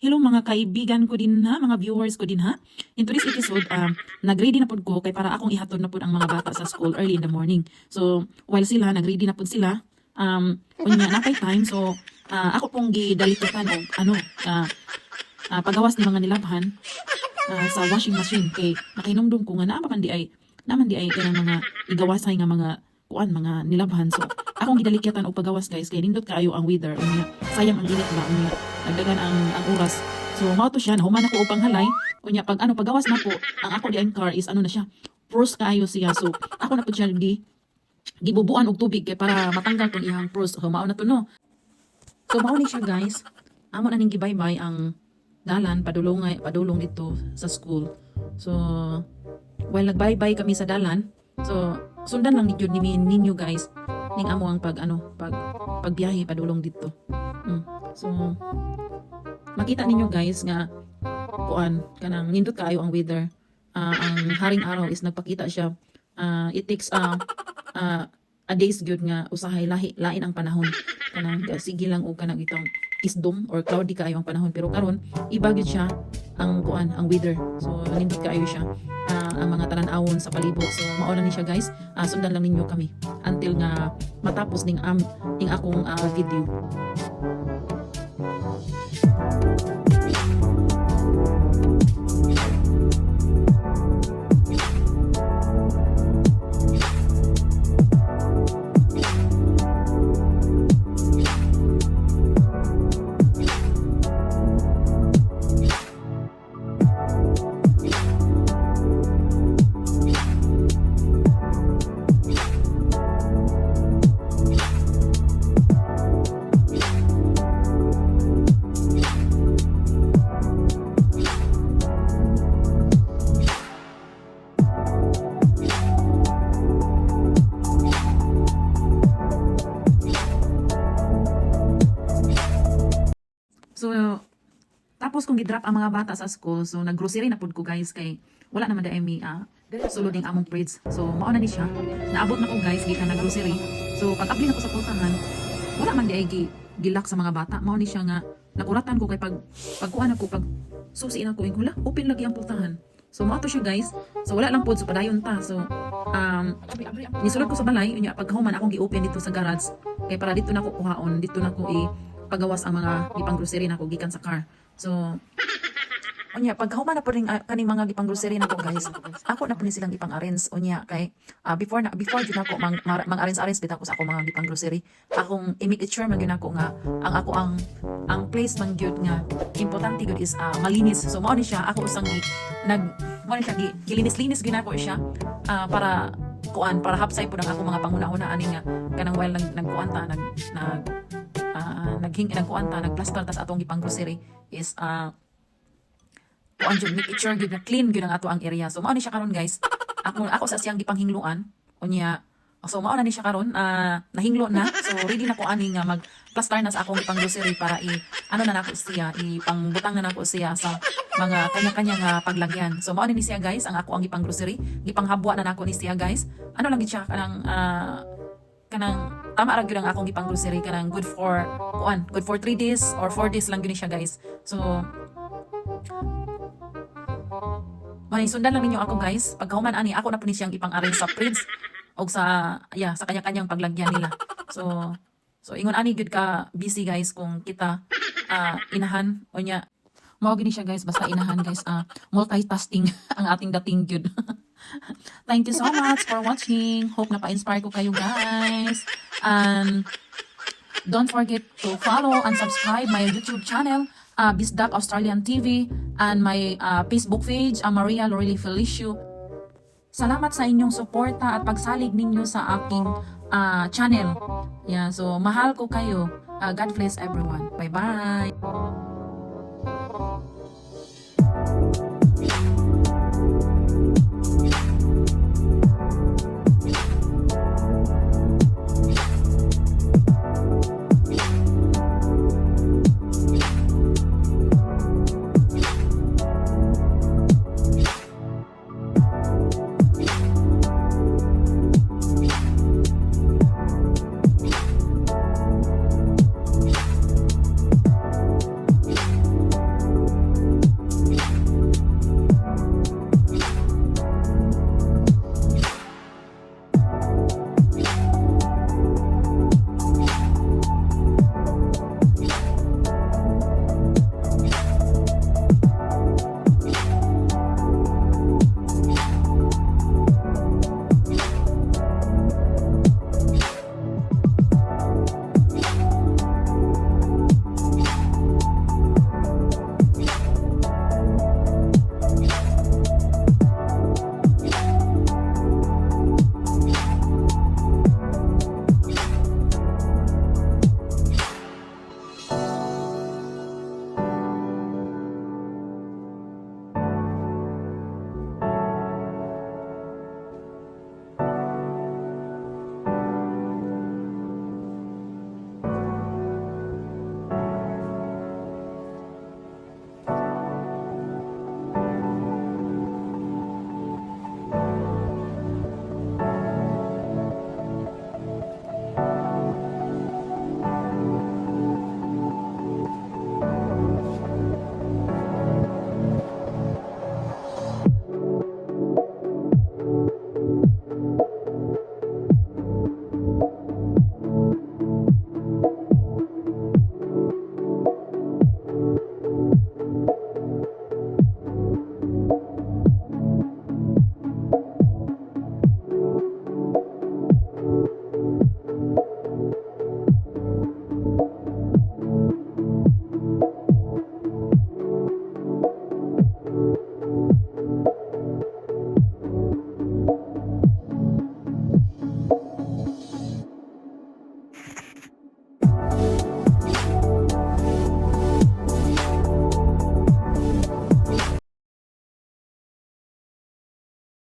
Hello mga kaibigan ko din ha, mga viewers ko din ha. In today's episode, nag-ready na pod ko kay para akong ihatod na pod ang mga bata sa school early in the morning. So, while sila, nag-ready na pod sila, unya napay time, so ako pong gidalikutan og pagawas ni mga nilabhan sa washing machine kay nakinomdom ko nga naman di ay kanang mga igawasay nga mga nilabhan. So, akong gidalikyatan og pagawas guys kay nindot kaayo ang weather. Unya, sayang ang init ba unya nagdagan ang oras. So mao to siya nahuman ako upang halay. Unya pagawas na po ang ako di ang car is na siya. Frost kaayo siya. So ako na po siya gibubuan og tubig kay para matanggal tong iyang frost. So mao na to no. So mao ni siya guys. Amo na ning gibaybay ang dalan padulong dito sa school. So while nagbaybay kami sa dalan, so sundan lang ninyo guys ning amo ang pagbiyahe padulong dito. So makita ninyo guys nga kanang nindot kaayo ang weather. Ang haring araw is nagpakita siya. It takes a days good nga usahay lain ang panahon. Kanang sige lang og kanang itong isdom or cloudy kaayo ang panahon, pero karon iba gyud siya ang weather. So nindot kaayo siya. Ang mga tanan-awon sa palibot. So mao na ni siya guys. Sundan lang ninyo kami until nga matapos ning akong video. So, tapos kung gidrop ang mga bata sa school, so naggrocery na pud ko guys kay wala naman da mi sulod ding among fridge. So, mao na ni siya. Naabot na ko guys gikan naggrocery. So, pag abli na ko sa pultahan, wala man di ay gilak sa mga bata. Mao ni siya nga nakuratan ko kay pagkuan ako pag susiin ako hula, open lagi ang pultahan. So, mao to siya guys. So, wala lang pud so padayon ta. So, nisulod ko sa balay, unya pagkahuman akong gi-open dito sa garage kay para dito na ko kuhaon, dito na ko pagawas ang mga gipang grocery nako gikan sa car. So unya pagkahuman na po rin kaning mga gipang grocery nako guys, ako na po ni silang ipang arrange unya kay before jud nako mang arrange bitaw ko sa ako mga gipang grocery. Akong i-make sure man gyud nako nga ang place man gyud nga importante gyud is malinis. So mao ni siya ako usang gilinis-linis gyud nako siya para hapsay po ang ako mga panguna-una ani nga kanang while nagkuanta nagplaster tas atong gipang grocery is make sure gyud na clean gyud ang ato ang area. So mao ni siya karon guys. Ako sa siyang gipanghingluan unya. So mao na ni siya karon nahinglo na. So ready na ko ani nga magplaster na sa akong gipang grocery para na nako siya ipangbutang na nako siya sa mga kanya-kanya paglagyan. So mao ni siya guys ang ako ang gipang grocery. Gipanghabwa na nako ni siya guys. Lang gid siya kanang tama ra gyud ang akong gipang grocery kanang good for 3 days or 4 days lang gyud siya guys. So may sundan lang ninyo ako guys. Pagkahuman ani ako na po ni siyang ipang-arrange sa fridge o sa kanya-kanyang paglagyan nila. So ingon ani gyud ka busy guys kung kita inahan o nya mao gini siya guys basta inahan guys multitasking ang ating dating gyud. Thank you so much for watching. Hope na pa-inspire ko kayo guys. And don't forget to follow and subscribe my YouTube channel, Bisdak Australian TV, and my Facebook page, Maria Lorelei Felicio. Salamat sa inyong suporta at pagsalig ninyo sa aking channel. So mahal ko kayo. God bless everyone. Bye-bye.